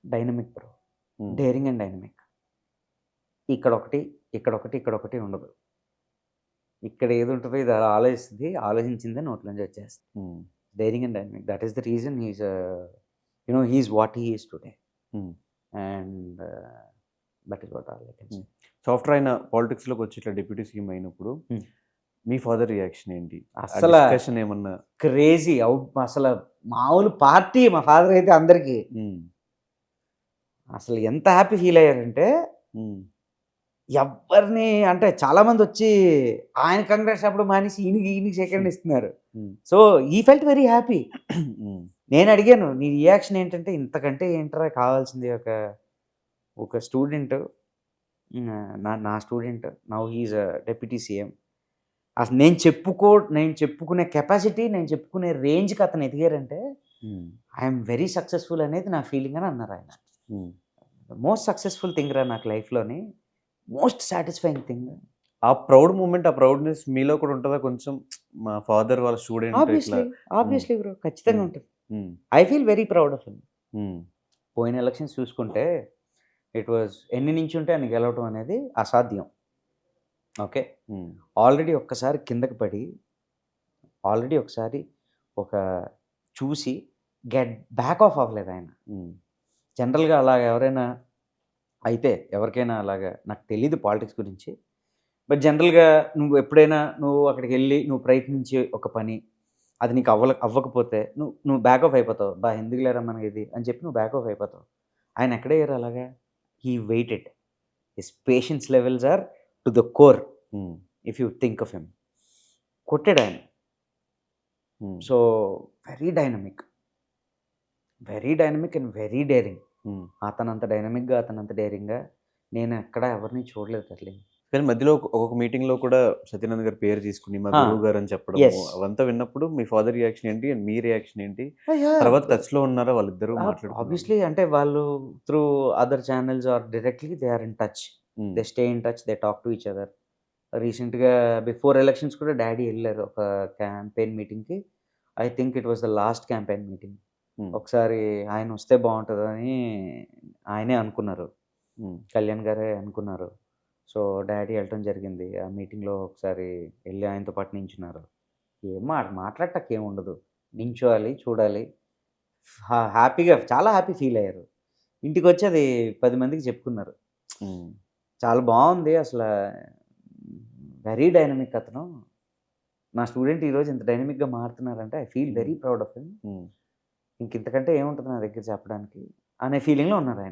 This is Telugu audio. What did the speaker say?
Dynamic bro. Hmm. Daring and dynamic. ఇక్కడొకటి, ఇక్కడొకటి, ఇక్కడొకటి ఉండదు. ఇక్కడ ఏదుంటదో ఇది అలా ఆలోచిస్తది. ఆలోచించిందే నోట్లోంచి వచ్చేస్తది. Hmm. Daring and dynamic. That is the reason he is he is what he is today. Hmm. And that is what all I can say. Hmm. So, after ఆయన పాలిటిక్స్‌లోకొచ్చి ఇట్లా డిప్యూటీ సీఎం అయినప్పుడు హ్మ్. మీ ఫాదర్ రియాక్షన్ ఏంటి? ఆ అస్సల డిస్కషన్ ఏమన్నా? క్రేజీ అసల మామూలు పార్టీ మా ఫాదర్ అయితే అందరికి. హ్మ్. అసలు ఎంత హ్యాపీ ఫీల్ అయ్యారంటే హ్మ్. ఎవ్వరిని అంటే చాలామందొచ్చి ఆయన కంగ్రాట్స్ చెప్పడం మానేసి ఈయనకి సెకండ్ ఇస్తున్నారు. హ్మ్. సో, హి ఫెల్ట్ వెరీ హ్యాపీ. హ్మ్. నేను అడిగాను, "నీ రియాక్షన్ ఏంటంటే?" "ఇంతకంటే ఏంట్రా కావాల్సింది ఒక స్టూడెంట్ నా student now he is deputy CM. అసలు నేను చెప్పుకునే కెపాసిటీ, నేను చెప్పుకునే రేంజ్‌కి అతను ఎదిగారంటే హ్మ్. ఐయామ్ వెరీ సక్సెస్‌ఫుల్ అనేది నా ఫీలింగ్" అని అన్నారాయన. హ్మ్. మోస్ట్ సక్సెస్‌ఫుల్ థింగ్ రా నాకు లైఫ్‌లోని. Most satisfying thing. ఆ ప్రౌడ్ మూమెంట్, ఆ ప్రౌడ్‌నెస్ మీలో కూడా ఉంటదా కొంచెం? మా ఫాదర్ వాళ్ళ స్టూడెంట్ ఇట్లా. ఆబ్వియస్లీ. హ్మ్. Obviously bro. ఖచ్చితంగా హ్మ్. ఉంటది. హ్మ్. I feel very proud of him. హ్మ్. పోయిన ఎలక్షన్స్ చూసుకుంటే ఎన్ని నించుంటే అన్ని గెలవటం అనేది అసాధ్యం. ఓకే. హ్మ్. ఆల్రెడీ ఒక్కసారి కిందకి పడి, ఆల్రెడీ ఒకసారి ఒక చూసి బ్యాక్ ఆఫ్ అవ్వలేదాయన. హ్మ్. జనరల్‌గా అలాగ ఎవరైనా అయితే ఎవరికైనా అలాగా నాకు తెలీదు పాలిటిక్స్ గురించి. బట్ జనరల్‌గా నువ్వు అక్కడికెళ్ళి నువ్వు ప్రయత్నించే ఒక పని, అది నీకు అవ్వకపోతే నువ్వు బ్యాక్ ఆఫ్ అయిపోతావు. "అబ్బా! ఎందుకులేరా మనకిది" అని చెప్పి నువ్వు బ్యాక్ ఆఫ్ అయిపోతావు. ఆయన ఎక్కడయ్యారు అలాగా? He waited. His patience levels are to the core hmm. If you think of him. కొట్టాడాయన. Hmm. So, very dynamic. Very dynamic and very daring. Hmm. అతనంత డైనమిక్‌గా, అతనంత డేరింగ్‌గా నేనెక్కడ ఎవరిని చూడలేదు డార్లింగ్. కానీ మధ్యలో ఒక్కొక్క మీటింగ్‌లో కూడా సత్యనారాయణ గారి పేరు తీసుకొని మా ఆ! గురువు గారని చెప్పడము, యెస్. అవంతా విన్నప్పుడు మీ ఫాదర్ రియాక్షన్ ఏంటి? అండ్ మీ రియాక్షన్ ఏంటి? యాహ్! తర్వాత టచ్‌లో ఉన్నారా వాళ్ళిద్దరూ మాట్లాడుకున్నారా? ఆబ్వియస్లీ అంటే వాళ్ళు through other channels or directly they are in touch. Hmm. They stay in touch. They talk to each other. రీసెంట్‌గా బిఫోర్ ఎలక్షన్స్ కూడా డ్యాడీ ఎళ్లారు ఒక క్యాంపెయిన్ మీటింగ్‌కి. I think it was the last campaign meeting. Hmm. ఒకసారి ఆయనొస్తే బావుంటదని ఆయనే అనుకున్నారు. హ్మ్. కళ్యాణ్ గారే అనుకున్నారు. సో, డ్యాడీ ఎళ్ళటం జరిగింది. ఆ మీటింగ్‌లో ఒకసారి ఎళ్లి ఆయనతో పాటు నించున్నారు. మాట్లాడటానికేముండదు. నించోవాలి, చూడాలి. హ్యాపీగా చాలా హ్యాపీ ఫీల్ అయ్యారు. ఇంటికొచ్చి అది 10 మందికి చెప్పుకున్నారు. హ్మ్. చాలా బావుంది అసలా వెరీ డైనమిక్ అతను. నా స్టూడెంట్ ఈరోజు ఇంత డైనమిక్‌గా మారుతున్నారంటే ఐ ఫీల్ హ్మ్. Very proud of him. హ్మ్. ఇంకింతకంటే ఏముంటది నా దగ్గర చెప్పడానికి అనే ఫీలింగ్‌లో ఉన్నారాయన.